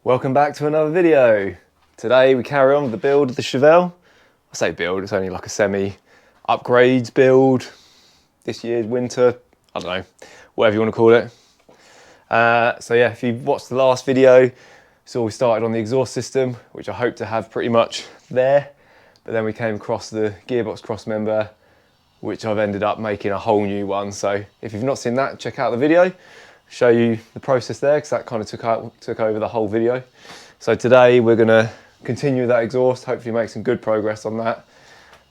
Welcome back to another video. Today we carry on with the build of the Chevelle. I say build, it's only like a semi upgrades build. This year's winter, I don't know, whatever you want to call it. So yeah, if you've watched the last video, so we started on the exhaust system, which I hope to have pretty much there. But then we came across the gearbox cross member, which I've ended up making a whole new one. So if you've not seen that, check out the video. Show you the process there, because that kind of took over the whole video. So today we're going to continue with that exhaust, hopefully make some good progress on that,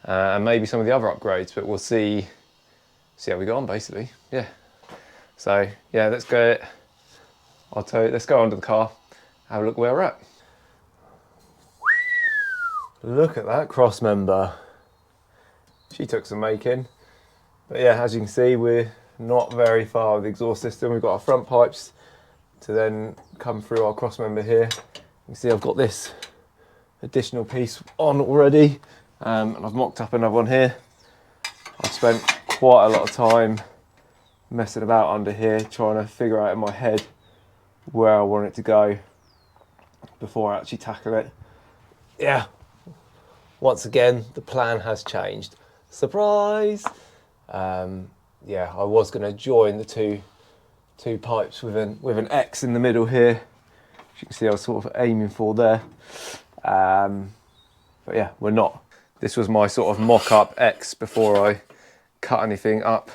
and maybe some of the other upgrades, but we'll see how we go on basically. Yeah, so yeah, let's go under the car, have a look where we're at. Look at that cross member, she took some making. But yeah, as you can see, we're not very far with the exhaust system. We've got our front pipes to then come through our cross member here. You can see I've got this additional piece on already, and I've mocked up another one here. I've spent quite a lot of time messing about under here, trying to figure out in my head where I want it to go before I actually tackle it. Yeah, once again, the plan has changed. Surprise! Yeah, I was going to join the two pipes with an X in the middle here. As you can see, I was sort of aiming for there. But yeah, we're not. This was my sort of mock-up X before I cut anything up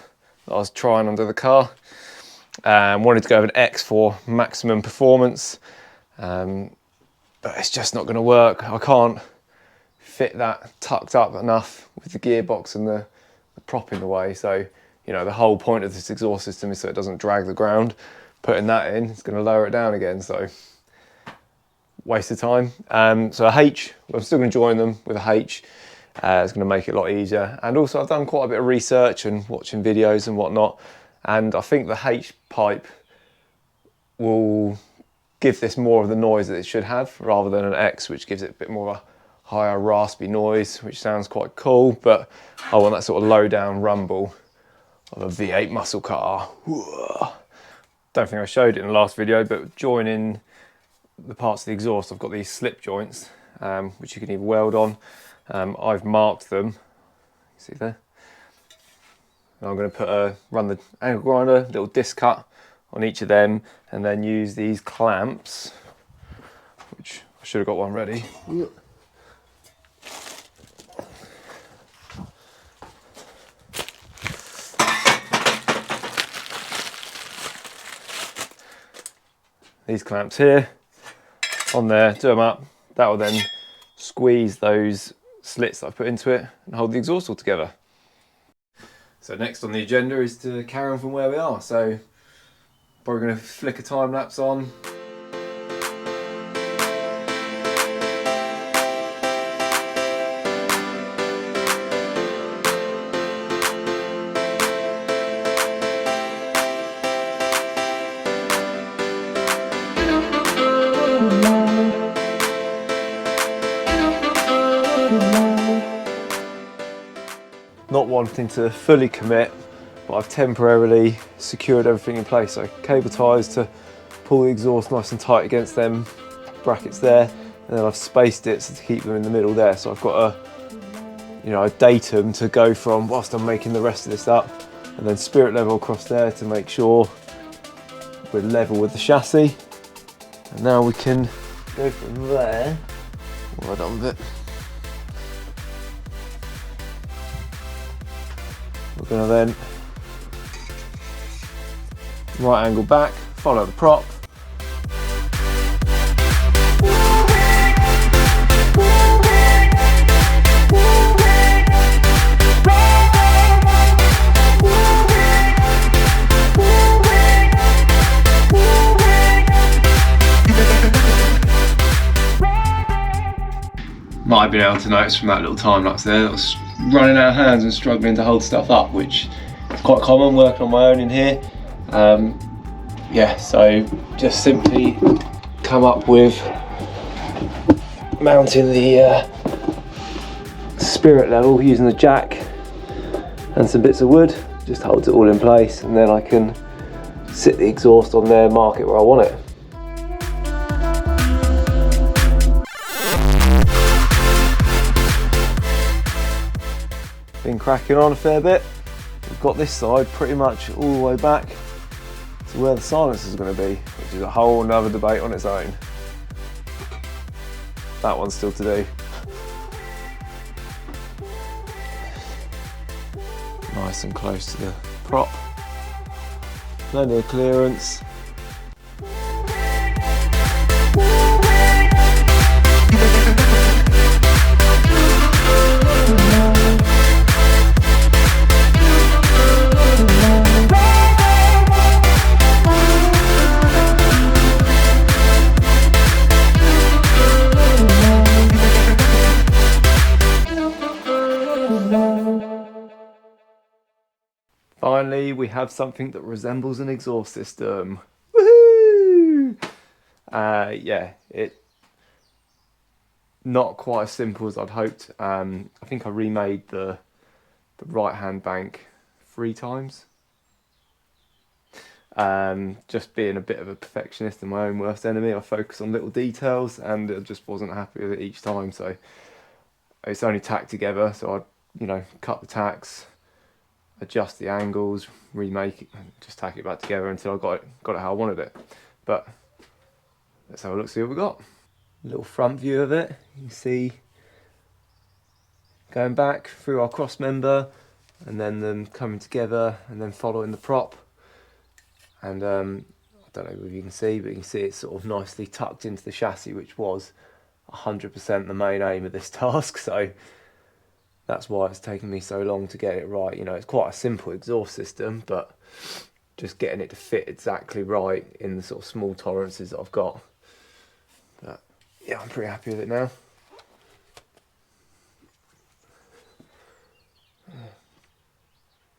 that I was trying under the car. Wanted to go with an X for maximum performance, but it's just not going to work. I can't fit that tucked up enough with the gearbox and the prop in the way. So, you know, the whole point of this exhaust system is so it doesn't drag the ground. Putting that in, it's going to lower it down again, so waste of time. So a H, I'm still going to join them with a H. It's going to make it a lot easier. And also I've done quite a bit of research and watching videos and whatnot, and I think the H pipe will give this more of the noise that it should have, rather than an X, which gives it a bit more of a higher raspy noise, which sounds quite cool, but I want that sort of low down rumble of a V8 muscle car. Don't think I showed it in the last video, but joining the parts of the exhaust, I've got these slip joints, which you can either weld on. I've marked them, see there. And I'm going to run the angle grinder, little disc cut on each of them, and then use these clamps, which I should have got one ready. These clamps here, on there, do them up. That will then squeeze those slits that I've put into it and hold the exhaust all together. So next on the agenda is to carry on from where we are. So probably going to flick a time lapse on. Not wanting to fully commit, but I've temporarily secured everything in place. So cable ties to pull the exhaust nice and tight against them brackets there, and then I've spaced it so to keep them in the middle there. So I've got a datum to go from whilst I'm making the rest of this up, and then spirit level across there to make sure we're level with the chassis. And now we can go from there. What have I done with it? We're going to then right angle back, follow the prop. Might have been able to notice from that little time lapse there that I was running out of hands and struggling to hold stuff up, which is quite common working on my own in here. Yeah, so just simply come up with mounting the spirit level using the jack and some bits of wood, just holds it all in place, and then I can sit the exhaust on there, mark it where I want it. been cracking on a fair bit. We've got this side pretty much all the way back to where the silencer is going to be, which is a whole nother debate on its own. That one's still to do. Nice and close to the prop. Plenty of clearance. Finally, we have something that resembles an exhaust system. Woohoo! Yeah, it not quite as simple as I'd hoped. I think I remade the right-hand bank 3 times. Just being a bit of a perfectionist and my own worst enemy, I focus on little details, and I just wasn't happy with it each time. So it's only tacked together. So I, cut the tacks, adjust the angles, remake it, and just tack it back together until I got it how I wanted it. But let's have a look, see what we got. A little front view of it. You can see going back through our cross member, and then them coming together, and then following the prop. And I don't know if you can see, but you can see it's sort of nicely tucked into the chassis, which was 100% the main aim of this task. So that's why it's taken me so long to get it right. It's quite a simple exhaust system, but just getting it to fit exactly right in the sort of small tolerances that I've got. But yeah, I'm pretty happy with it now.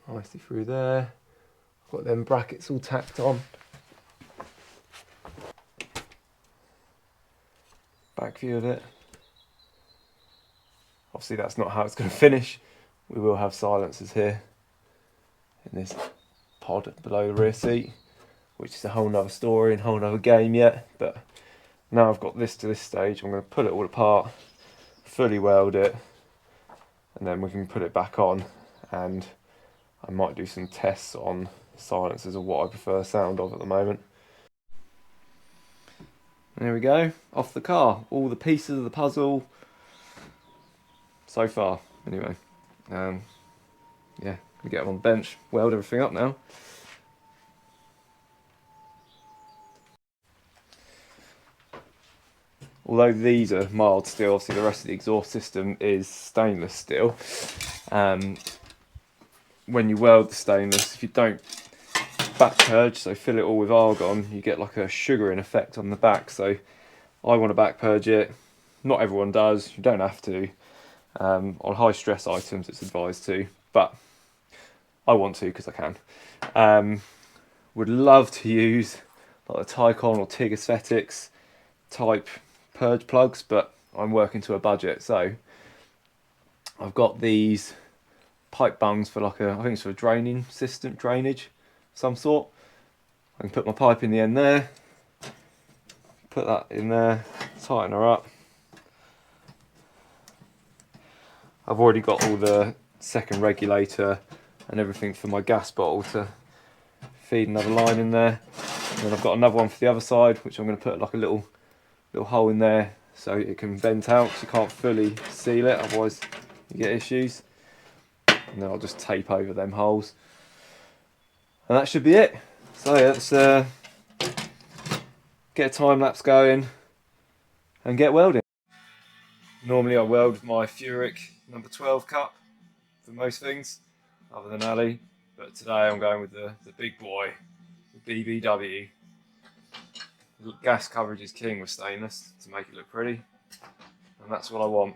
Nicely through there. I've got them brackets all tacked on. Back view of it. Obviously that's not how it's going to finish. We will have silencers here in this pod below the rear seat, which is a whole nother story and a whole nother game yet. But now I've got this to this stage, I'm going to pull it all apart, fully weld it, and then we can put it back on, and I might do some tests on silencers of what I prefer the sound of at the moment. There we go, off the car, all the pieces of the puzzle so far, anyway. Yeah, we get them on the bench, weld everything up now. Although these are mild steel, obviously the rest of the exhaust system is stainless steel. When you weld the stainless, if you don't back purge, so fill it all with argon, you get like a sugaring effect on the back. So I want to back purge it. Not everyone does, you don't have to. On high stress items it's advised to, but I want to because I can. Would love to use like the Tycon or TIG Aesthetics type purge plugs, but I'm working to a budget, so I've got these pipe bungs for like I think it's for a drainage of some sort. I can put my pipe in the end there, put that in there, tighten her up. I've already got all the second regulator and everything for my gas bottle to feed another line in there. And then I've got another one for the other side, which I'm going to put like a little hole in there so it can vent out, because you can't fully seal it, otherwise you get issues. And then I'll just tape over them holes. And that should be it. So yeah, let's get a time lapse going and get welding. Normally I weld with my Furic number 12 cup for most things, other than Ali, but today I'm going with the big boy, the BBW. Gas coverage is king with stainless to make it look pretty, and that's what I want.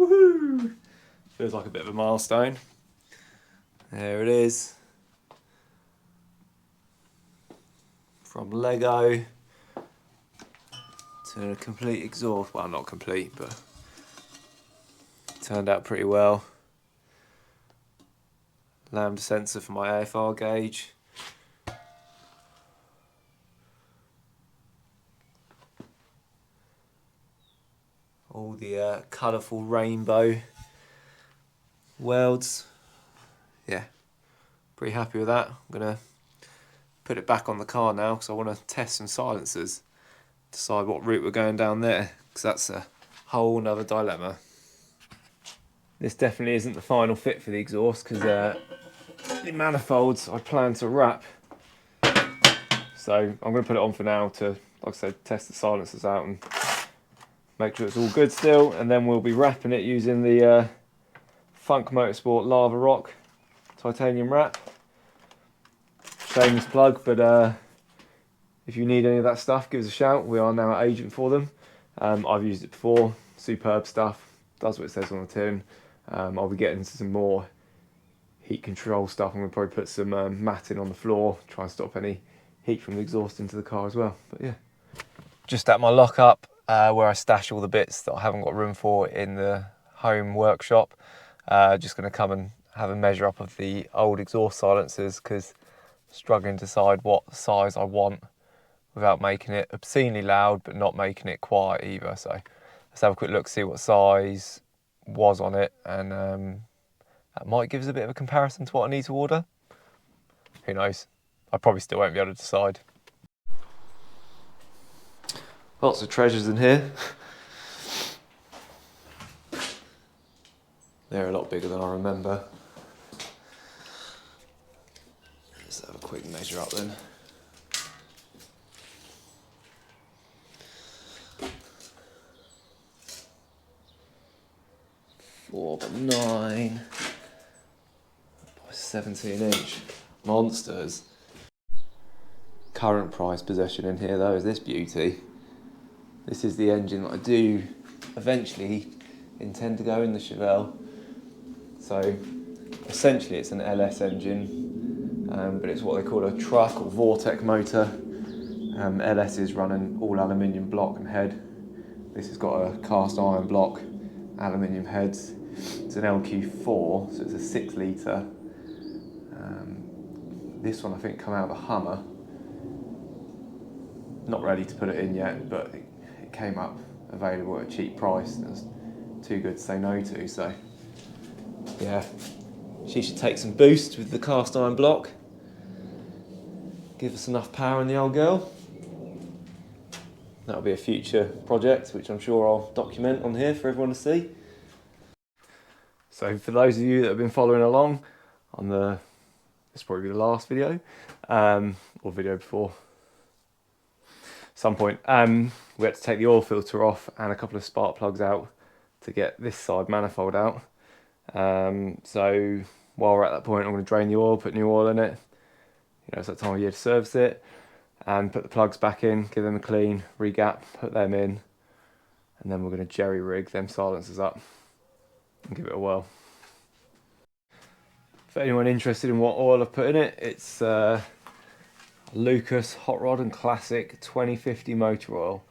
Woohoo! Feels like a bit of a milestone. There it is. From Lego to a complete exhaust. Well, not complete, but turned out pretty well. Lambda sensor for my AFR gauge. All the colourful rainbow welds. Yeah, pretty happy with that. I'm going to put it back on the car now because I want to test some silencers. Decide what route we're going down there, because that's a whole nother dilemma. This definitely isn't the final fit for the exhaust, because the manifolds I plan to wrap. So I'm going to put it on for now to, like I said, test the silencers out and make sure it's all good still, and then we'll be wrapping it using the Funk Motorsport Lava Rock titanium wrap. Shameless plug, but if you need any of that stuff, give us a shout. We are now an agent for them. I've used it before. Superb stuff. Does what it says on the tin. I'll be getting into some more heat control stuff. I'm going to probably put some matting on the floor, try and stop any heat from the exhaust into the car as well. But yeah. Just at my lockup, where I stash all the bits that I haven't got room for in the home workshop. Just going to come and have a measure up of the old exhaust silencers, because I'm struggling to decide what size I want without making it obscenely loud but not making it quiet either. So let's have a quick look, see what size was on it, and that might give us a bit of a comparison to what I need to order. Who knows? I probably still won't be able to decide. Lots of treasures in here. They're a lot bigger than I remember. Let's have a quick measure up then. 4x9 by 17-inch monsters. Current price possession in here though is this beauty. This is the engine that I do eventually intend to go in the Chevelle. So essentially it's an LS engine, but it's what they call a truck or Vortec motor. LS is running all aluminium block and head. This has got a cast iron block, aluminium heads. It's an LQ4, so it's a 6 litre. This one I think come out of a Hummer. Not ready to put it in yet, but it came up available at a cheap price and it was too good to say no to, so yeah. She should take some boost with the cast iron block. Give us enough power in the old girl. That'll be a future project, which I'm sure I'll document on here for everyone to see. So for those of you that have been following along on this will probably be the last video, or video before, some point, we had to take the oil filter off and a couple of spark plugs out to get this side manifold out. So while we're at that point, I'm going to drain the oil, put new oil in it. You know, it's that time of year to service it, and put the plugs back in, give them a clean, re-gap, put them in, and then we're going to jerry rig them silencers up and give it a whirl. For anyone interested in what oil I've put in it, it's Lucas Hot Rod and Classic 2050 motor oil.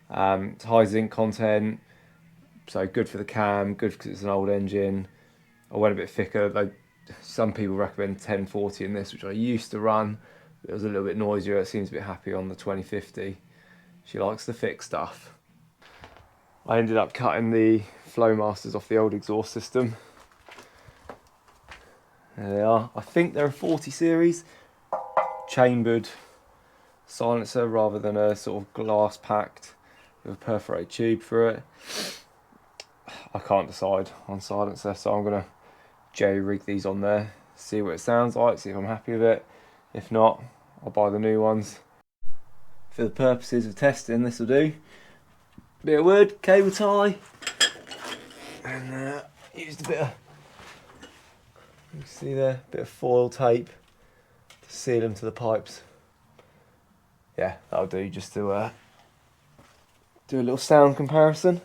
It's high zinc content, so good for the cam, good because it's an old engine. I went a bit thicker, though some people recommend 1040 in this, which I used to run. It was a little bit noisier, it seems a bit happy on the 2050. She likes the thick stuff. I ended up cutting the Flowmasters off the old exhaust system. There they are. I think they're a 40 series. Chambered silencer rather than a sort of glass packed with a perforated tube through it. I can't decide on silencer, so I'm going to jerry rig these on there, see what it sounds like, see if I'm happy with it. If not, I'll buy the new ones. For the purposes of testing, this will do. Bit of wood, cable tie, and used a bit of, you can see there, a bit of foil tape to seal them to the pipes. Yeah, that'll do, just to do a little sound comparison.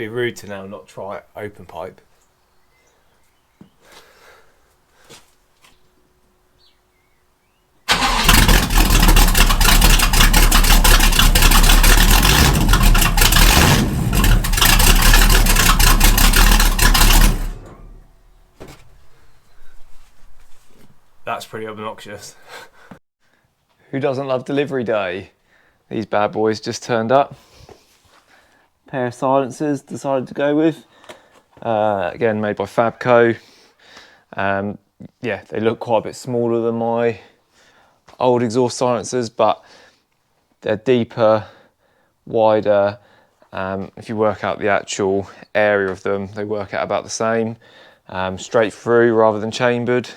be rude to now not try open pipe. That's pretty obnoxious. Who doesn't love delivery day? These bad boys just turned up. Pair of silencers decided to go with. Again, made by Fabco. Yeah, they look quite a bit smaller than my old exhaust silencers, but they're deeper, wider. If you work out the actual area of them, they work out about the same. Straight through rather than chambered.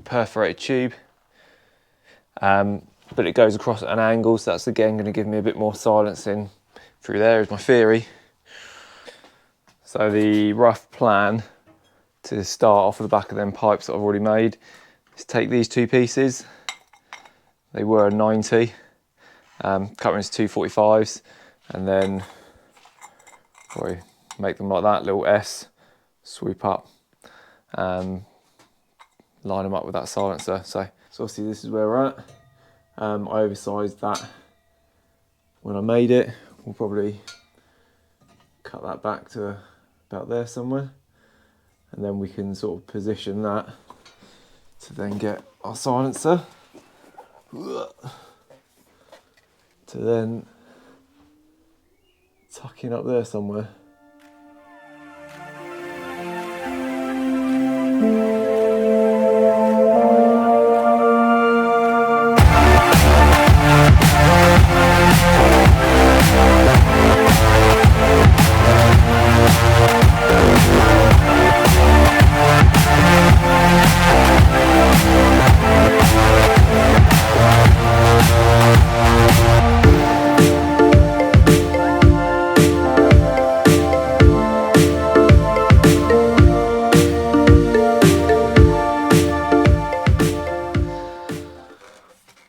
Perforated tube. But it goes across at an angle, so that's again going to give me a bit more silencing through there, is my theory. So the rough plan to start off with the back of them pipes that I've already made is take these two pieces. They were 90, cut them into 245s, and then probably make them like that, little S, swoop up, line them up with that silencer. So obviously this is where we're at. I oversized that when I made it. We'll probably cut that back to about there somewhere, and then we can sort of position that to then get our silencer to then tuck in up there somewhere.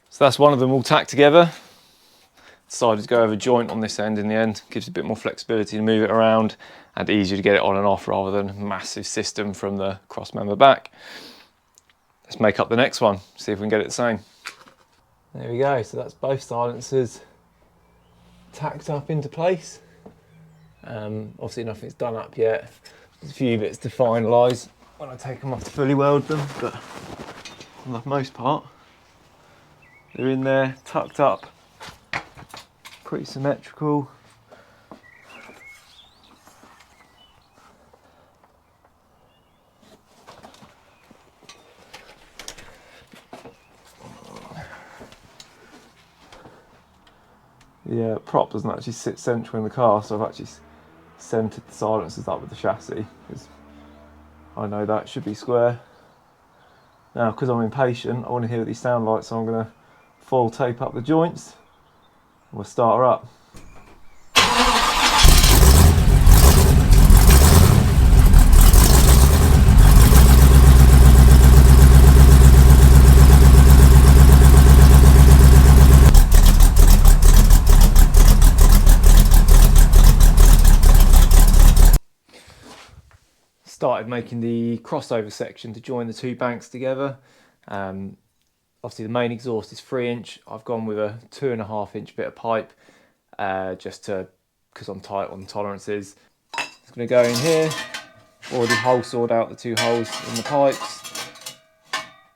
So that's one of them all tacked together. Decided to go over joint on this end in the end. Gives a bit more flexibility to move it around and easier to get it on and off rather than a massive system from the cross member back. Let's make up the next one, see if we can get it the same. There we go, so that's both silencers tacked up into place. Obviously nothing's done up yet. There's a few bits to finalise when I take them off to fully weld them, but for the most part, they're in there, tucked up, pretty symmetrical. The prop doesn't actually sit central in the car, so I've actually centred the silencers up with the chassis, because I know that should be square. Now, because I'm impatient, I want to hear what these sound like, so I'm going to foil tape up the joints. We'll start her up. Started making the crossover section to join the two banks together. Obviously the main exhaust is 3-inch. I've gone with a 2.5-inch bit of pipe, just because I'm tight on tolerances. It's going to go in here. Already hole sawed out the two holes in the pipes.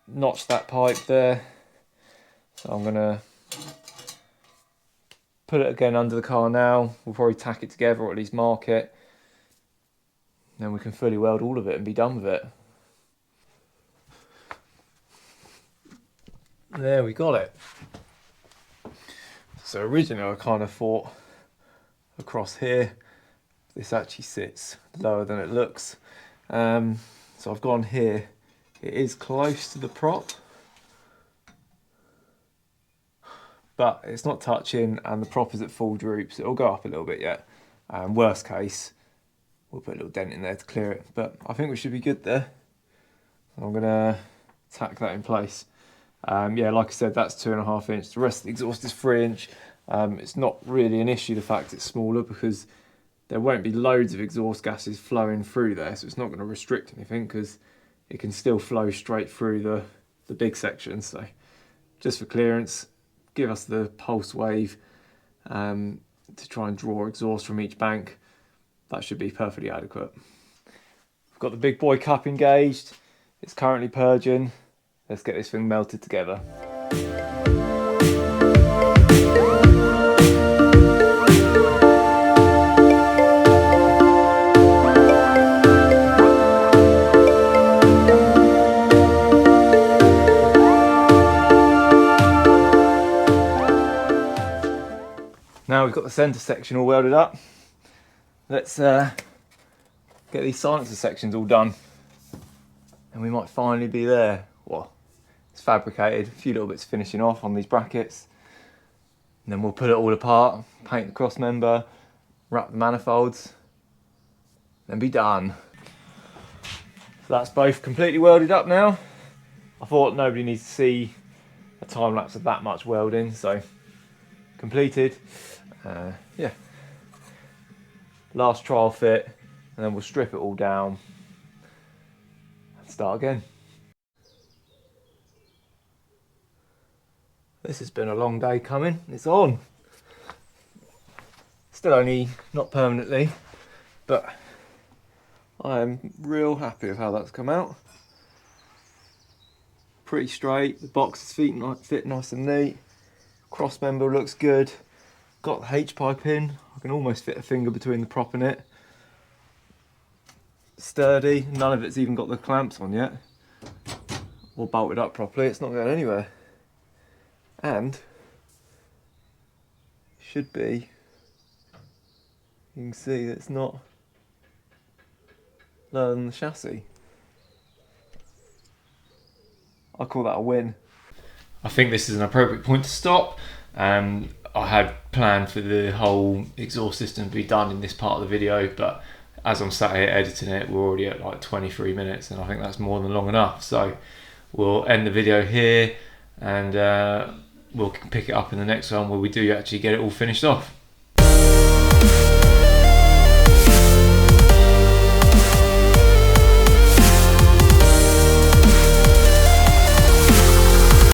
Notched that pipe there. So I'm going to put it again under the car now. We'll probably tack it together or at least mark it. Then we can fully weld all of it and be done with it. There we got it. So originally I kind of thought across here, this actually sits lower than it looks. So I've gone here. It is close to the prop, but it's not touching and the prop is at full droop, so it'll go up a little bit yet. Worst case, we'll put a little dent in there to clear it, but I think we should be good there. I'm gonna tack that in place. Yeah, like I said, that's 2.5 inch. The rest of the exhaust is 3-inch. It's not really an issue, the fact it's smaller, because there won't be loads of exhaust gases flowing through there, so it's not going to restrict anything because it can still flow straight through the big section. So just for clearance, give us the pulse wave to try and draw exhaust from each bank. That should be perfectly adequate. We've got the big boy cup engaged. It's currently purging. Let's get this thing melted together. Now we've got the centre section all welded up. Let's get these silencer sections all done, and we might finally be there. Well, it's fabricated, a few little bits finishing off on these brackets, and then we'll put it all apart, paint the cross member, wrap the manifolds, and be done. So that's both completely welded up now. I thought nobody needs to see a time lapse of that much welding, so completed. Yeah, last trial fit, and then we'll strip it all down and start again. This has been a long day coming. It's on. Still only not permanently, but I am real happy with how that's come out. Pretty straight, the boxes fit nice and neat, cross member looks good. Got the H-pipe in, I can almost fit a finger between the prop and it. Sturdy, none of it's even got the clamps on yet, or bolted up properly, it's not going anywhere. And, should be, you can see that it's not lower than the chassis. I call that a win. I think this is an appropriate point to stop. I had planned for the whole exhaust system to be done in this part of the video, but as I'm sat here editing it, we're already at like 23 minutes, and I think that's more than long enough. So we'll end the video here, and we'll pick it up in the next one where we do actually get it all finished off.